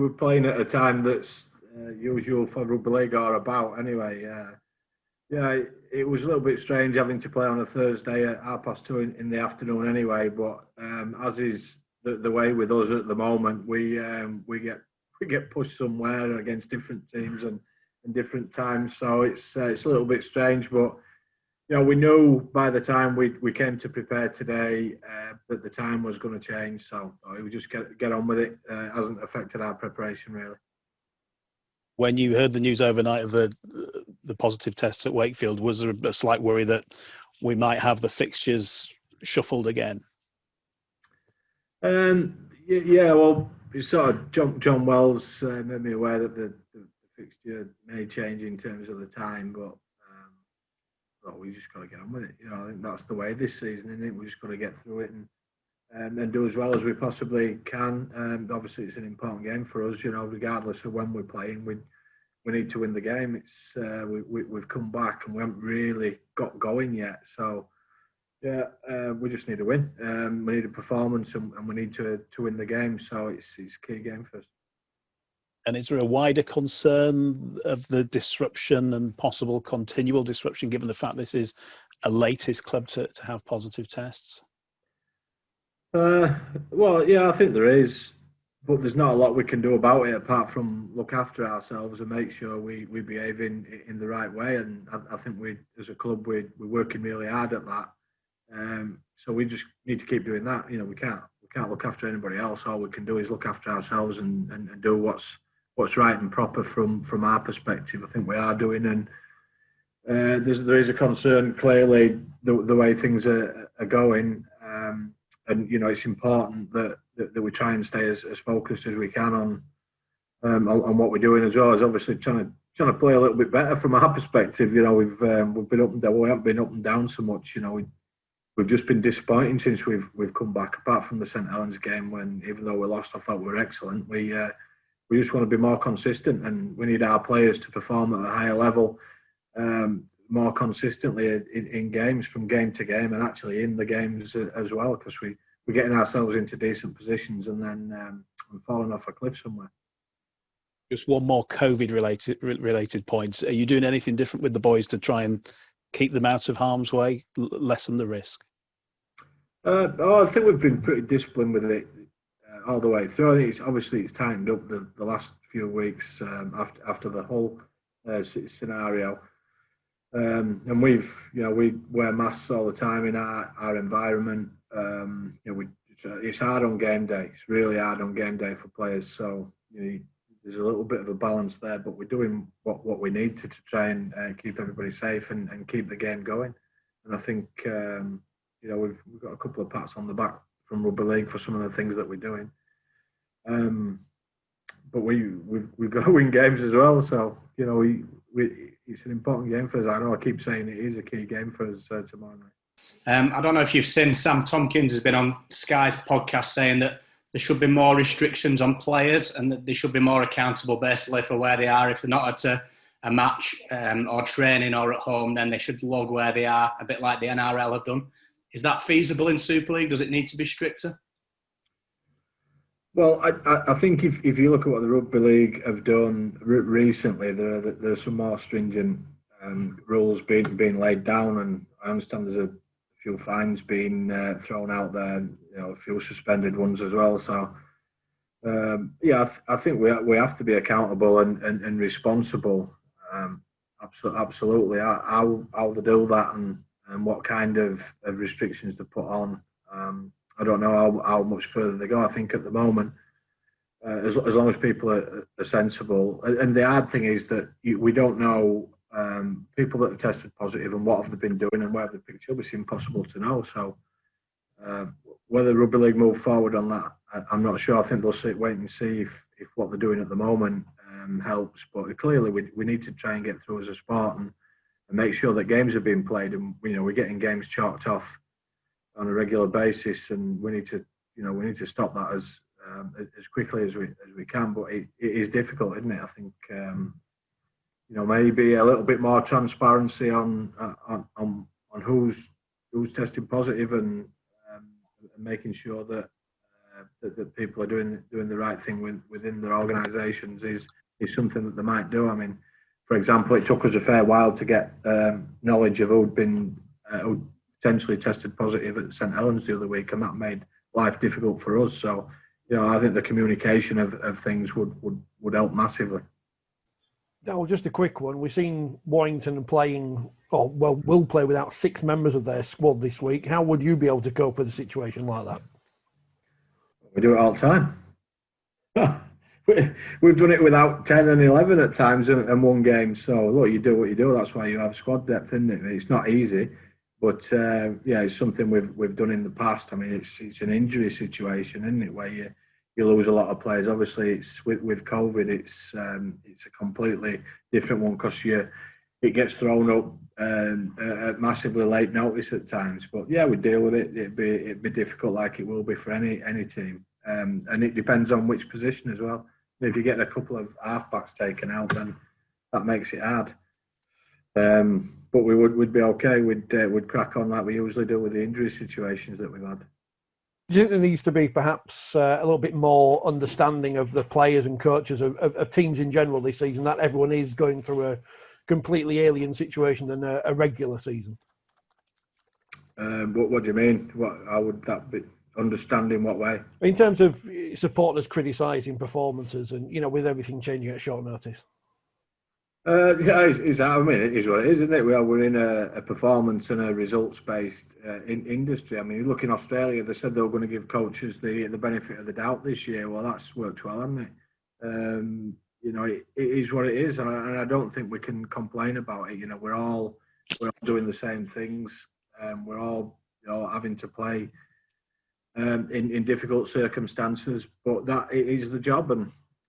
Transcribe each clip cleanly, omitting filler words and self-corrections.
were playing at a time that's usual for rugby league or about anyway. Yeah, it was a little bit strange having to play on a Thursday at 2:30 in the afternoon anyway. But as is the way with us at the moment, we get pushed somewhere against different teams and different times. So it's a little bit strange, but we knew by the time we came to prepare today that the time was going to change. So we just get on with it. It hasn't affected our preparation really. When you heard the news overnight of the positive tests at Wakefield, was there a slight worry that we might have the fixtures shuffled again? Yeah, well, it's sort of John Wells made me aware that the fixture may change in terms of the time, but we just got to get on with it. I think that's the way this season, isn't it? We just got to get through it and do as well as we possibly can. Obviously, it's an important game for us. Regardless of when we're playing, we need to win the game. It's we've come back and we haven't really got going yet. So yeah, we just need to win. We need a performance and we need to win the game. So it's a key game for us. And is there a wider concern of the disruption and possible continual disruption, given the fact this is a latest club to have positive tests? Well, yeah, I think there is, but there's not a lot we can do about it apart from look after ourselves and make sure we behave in the right way. And I think we, as a club, we're working really hard at that. So we just need to keep doing that. We can't look after anybody else. All we can do is look after ourselves and do what's right and proper from our perspective. I think we are doing, and there is a concern clearly the way things are going, and it's important that we try and stay as focused as we can on what we're doing, as well as obviously trying to play a little bit better from our perspective. We've been up and down. We haven't been up and down so much. We've just been disappointing since we've come back. Apart from the St Helens game, when even though we lost, I thought we were excellent. We just want to be more consistent, and we need our players to perform at a higher level, more consistently in games, from game to game, and actually in the games as well, because we're getting ourselves into decent positions and then we're falling off a cliff somewhere. Just one more COVID related point. Are you doing anything different with the boys to try and keep them out of harm's way, lessen the risk? I think we've been pretty disciplined with it all the way through. I think it's tightened up the last few weeks after the whole scenario, and we wear masks all the time in our environment. It's hard on game day. It's really hard on game day for players. So there's a little bit of a balance there, but we're doing what we need to try and keep everybody safe and keep the game going. And I think we've got a couple of pats on the back from Rugby League for some of the things that we're doing. But we've got to win games as well. So it's an important game for us. I know I keep saying it is a key game for us tomorrow night. I don't know if you've seen, Sam Tompkins has been on Sky's podcast saying that there should be more restrictions on players and that they should be more accountable basically for where they are. If they're not at a match or training or at home, then they should log where they are, a bit like the NRL have done. Is that feasible in Super League? Does it need to be stricter? Well, I think if you look at what the Rugby League have done recently, there are some more stringent rules being laid down, and I understand there's a few fines being thrown out there, a few suspended ones as well. So, I think we have to be accountable and responsible. Absolutely, how they do that and what kind of restrictions they put on. I don't know how much further they go. I think at the moment, as long as people are sensible, and the hard thing is that we don't know people that have tested positive and what have they been doing and where have they picked up. It's impossible to know. So whether Rugby League move forward on that, I'm not sure. I think they'll wait and see if what they're doing at the moment helps. But clearly, we need to try and get through as a sport and make sure that games are being played, and we're getting games chalked off on a regular basis, and we need to stop that as quickly as we can. But it is difficult, isn't it? I think maybe a little bit more transparency on who's testing positive and making sure that that people are doing the right thing within their organisations is something that they might do. I mean, for example, it took us a fair while to get knowledge of who'd potentially tested positive at St Helens the other week, and that made life difficult for us. So, I think the communication of things would help massively. Daryl, just a quick one. We've seen Warrington playing, will play without 6 members of their squad this week. How would you be able to cope with a situation like that? We do it all the time. We've done it without 10 and 11 at times and won games. So, look, you do what you do. That's why you have squad depth, isn't it? It's not easy, but it's something we've done in the past. I mean, it's an injury situation, isn't it, where you lose a lot of players. Obviously, it's with COVID, it's a completely different one because it gets thrown up at massively late notice at times. But yeah, we deal with it. It'd be difficult, like it will be for any team, and it depends on which position as well. If you get a couple of halfbacks taken out, then that makes it hard. But we'd be okay. We'd crack on like we usually do with the injury situations that we've had. Do you think there needs to be perhaps a little bit more understanding of the players and coaches of teams in general this season, that everyone is going through a completely alien situation than a regular season? What do you mean? How would that be? Understanding what way? In terms of supporters criticising performances and, with everything changing at short notice. It is what it is, isn't it? We're in a performance and a results-based industry. I mean, you look in Australia, they said they were going to give coaches the benefit of the doubt this year. Well, that's worked well, hasn't it? It is what it is, and I don't think we can complain about it. We're all doing the same things. We're all having to play in difficult circumstances, but that it is the job,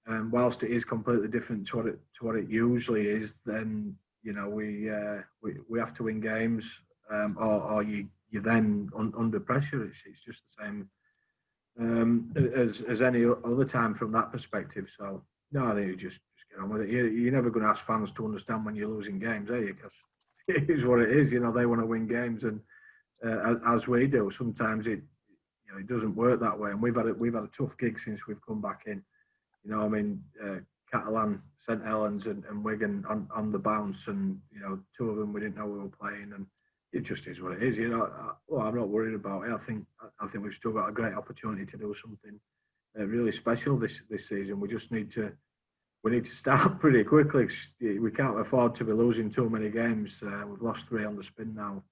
and whilst it is completely different to what it usually is, then we have to win games, or you then under pressure. It's just the same as any other time from that perspective. So no, I think you just get on with it. You're never going to ask fans to understand when you're losing games, are you? Because it is what it is. They want to win games, and as we do, sometimes it doesn't work that way. And we've had a tough gig since we've come back in. Catalan, St Helens and Wigan on the bounce, and 2 of them we didn't know we were playing, and it just is what it is. I'm not worried about it. I think we've still got a great opportunity to do something really special this season. We just need to start pretty quickly. We can't afford to be losing too many games. We've lost 3 on the spin now.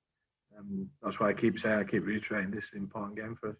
That's why I keep reiterating this is an important game for us.